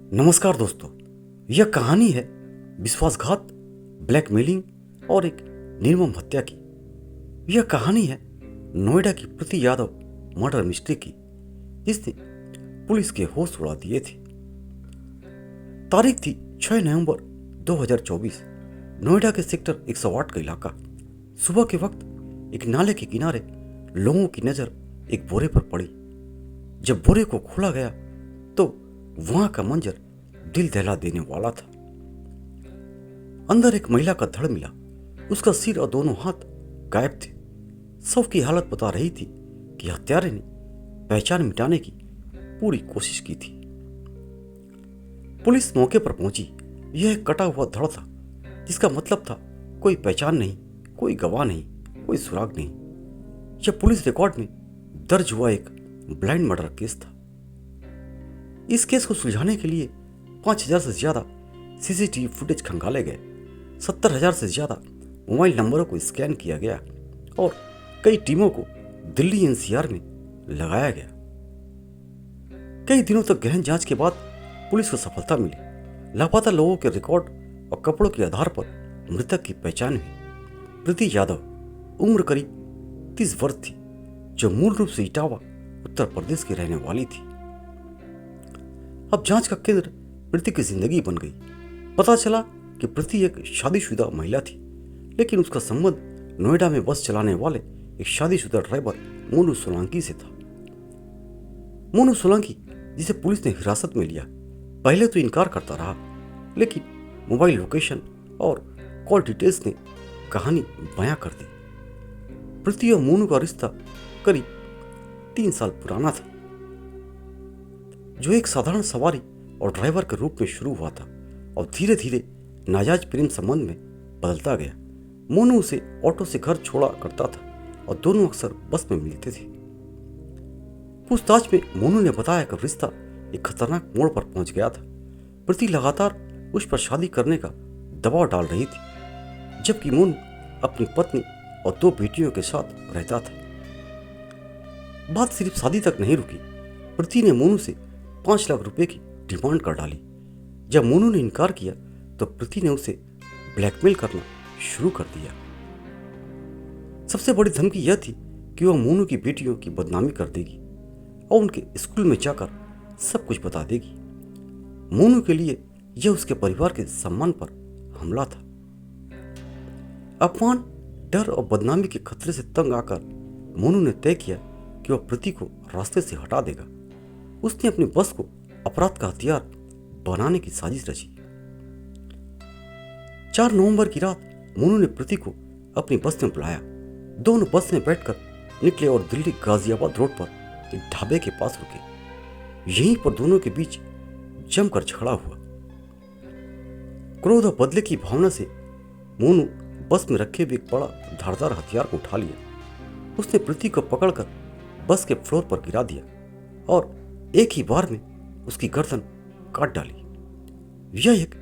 नमस्कार दोस्तों, यह कहानी है विश्वासघात, ब्लैकमेलिंग और एक निर्मम हत्या की। यह कहानी है नोएडा की प्रीति यादव मर्डर मिस्ट्री की, जिसने पुलिस के होश उड़ा दिए थे। तारीख थी 6 नवंबर 2024। नोएडा के सेक्टर 108 का इलाका। सुबह के वक्त एक नाले के किनारे लोगों की नजर एक बोरे पर पड़ी। जब बोरे को खोला गया तो वहां का मंजर दिल दहला देने वाला था। अंदर एक महिला का धड़ मिला। उसका सिर और दोनों हाथ गायब थे। शव की हालत बता रही थी कि हत्यारे ने पहचान मिटाने की पूरी कोशिश की थी। पुलिस मौके पर पहुंची। यह एक कटा हुआ धड़ था, जिसका मतलब था कोई पहचान नहीं, कोई गवाह नहीं, कोई सुराग नहीं। यह पुलिस रिकॉर्ड में दर्ज हुआ एक ब्लाइंड मर्डर केस था। इस केस को सुलझाने के लिए 5,000 से ज्यादा सीसीटीवी फुटेज खंगाले गए, 70,000 से ज्यादा मोबाइल नंबरों को स्कैन किया गया और कई टीमों को दिल्ली एनसीआर में लगाया गया। कई दिनों तक गहन जांच के बाद पुलिस को सफलता मिली। लापता लोगों के रिकॉर्ड और कपड़ों के आधार पर मृतक की पहचान हुई। प्रीति यादव उम्र करीब 30 वर्ष थी, जो मूल रूप से इटावा उत्तर प्रदेश की रहने वाली थी। अब जांच का केंद्र प्रीति की जिंदगी बन गई। पता चला कि प्रीति एक शादीशुदा महिला थी, लेकिन उसका संबंध नोएडा में बस चलाने वाले एक शादीशुदा ड्राइवर मोनू सोलंकी से था। मोनू सोलंकी, जिसे पुलिस ने हिरासत में लिया, पहले तो इनकार करता रहा, लेकिन मोबाइल लोकेशन और कॉल डिटेल्स ने कहानी बयां कर दी। प्रीति और मोनू का रिश्ता करीब 3 साल पुराना था, जो एक साधारण सवारी और ड्राइवर के रूप में शुरू हुआ था और धीरे धीरे नाजायज प्रेम संबंध में बदलता गया। मोनू उसे ऑटो से घर छोड़ा करता था और दोनों अक्सर बस में मिलते थे। पूछताछ में मोनू ने बताया कि रिश्ता एक खतरनाक मोड़ पर पहुंच गया था। प्रीति लगातार उस पर शादी करने का दबाव डाल रही थी, जबकि मोनू अपनी पत्नी और 2 बेटियों के साथ रहता था। बात सिर्फ शादी तक नहीं रुकी। प्रीति ने मोनू से 5 लाख रुपए की डिमांड कर डाली। जब मोनू ने इनकार किया तो प्रीति ने उसे ब्लैकमेल करना शुरू कर दिया। सबसे बड़ी धमकी यह थी कि वह मोनू की बेटियों की बदनामी कर देगी और उनके स्कूल में जाकर सब कुछ बता देगी। मोनू के लिए यह उसके परिवार के सम्मान पर हमला था। अपमान, डर और बदनामी के खतरे से तंग आकर मोनू ने तय किया कि वह प्रीति को रास्ते से हटा देगा। उसने अपनी बस को अपराध का हथियार बनाने की साजिश रची। 4 नवंबर की रात मोनू ने प्रीति को अपनी बस में बुलाया। दोनों बस में बैठकर निकले और दिल्ली गाजियाबाद रोड पर एक ढाबे के पास रुके। यहीं पर दोनों के बीच जमकर झगड़ा हुआ। क्रोध और बदले की भावना से मोनू बस में रखे हुए एक बड़ा धारदार हथियार को उठा लिया। उसने प्रीति को पकड़कर बस के फ्लोर पर गिरा दिया और एक ही बार में उसकी गर्दन काट डाली। यह एक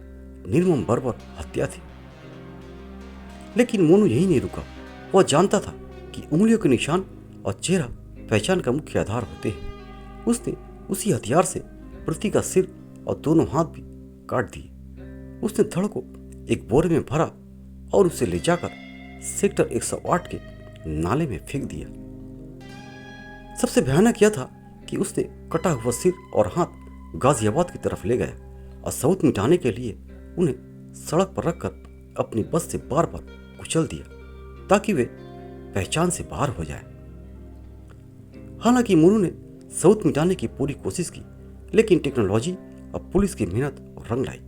निर्मम बर्बर हत्या थी। लेकिन मोनू यही नहीं रुका। वह जानता था कि उंगलियों के निशान और चेहरा पहचान का मुख्य आधार होते हैं। उसने उसी हथियार से प्रीति का सिर और दोनों हाथ भी काट दिए। उसने धड़ को एक बोरे में भरा और उसे ले जाकर सेक्टर 108 के नाले में फेंक दिया। सबसे भयानक यह था कि उसने कटा हुआ सिर और हाथ गाजियाबाद की तरफ ले गया और सबूत मिटाने के लिए उन्हें सड़क पर रखकर अपनी बस से बार बार कुचल दिया, ताकि वे पहचान से बाहर हो जाए। हालांकि मोनू ने सबूत मिटाने की पूरी कोशिश की, लेकिन टेक्नोलॉजी और पुलिस की मेहनत रंग लाई।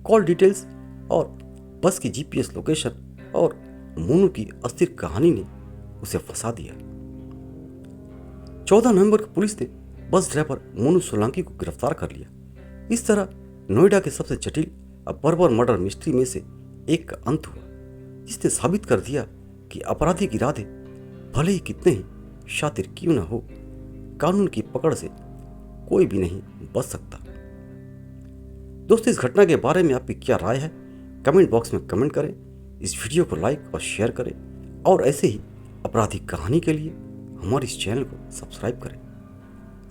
कॉल डिटेल्स और बस की जीपीएस लोकेशन और मोनू की अस्थिर कहानी ने उसे फंसा दिया। 14 नवंबर को पुलिस ने बस ड्राइवर मोनू सोलंकी को गिरफ्तार कर लिया। इस तरह नोएडा के सबसे जटिल और बर्बर मर्डर मिस्ट्री में से एक का अंत हुआ, जिसने साबित कर दिया कि अपराधी के इरादे भले ही कितने ही शातिर क्यों न हो, कानून की पकड़ से कोई भी नहीं बच सकता। दोस्तों, इस घटना के बारे में आपकी क्या राय है? कमेंट बॉक्स में कमेंट करें। इस वीडियो को लाइक और शेयर करें और ऐसे ही आपराधिक कहानी के लिए हमारे इस चैनल को सब्सक्राइब करें।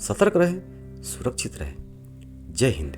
सतर्क रहें, सुरक्षित रहें। जय हिंद।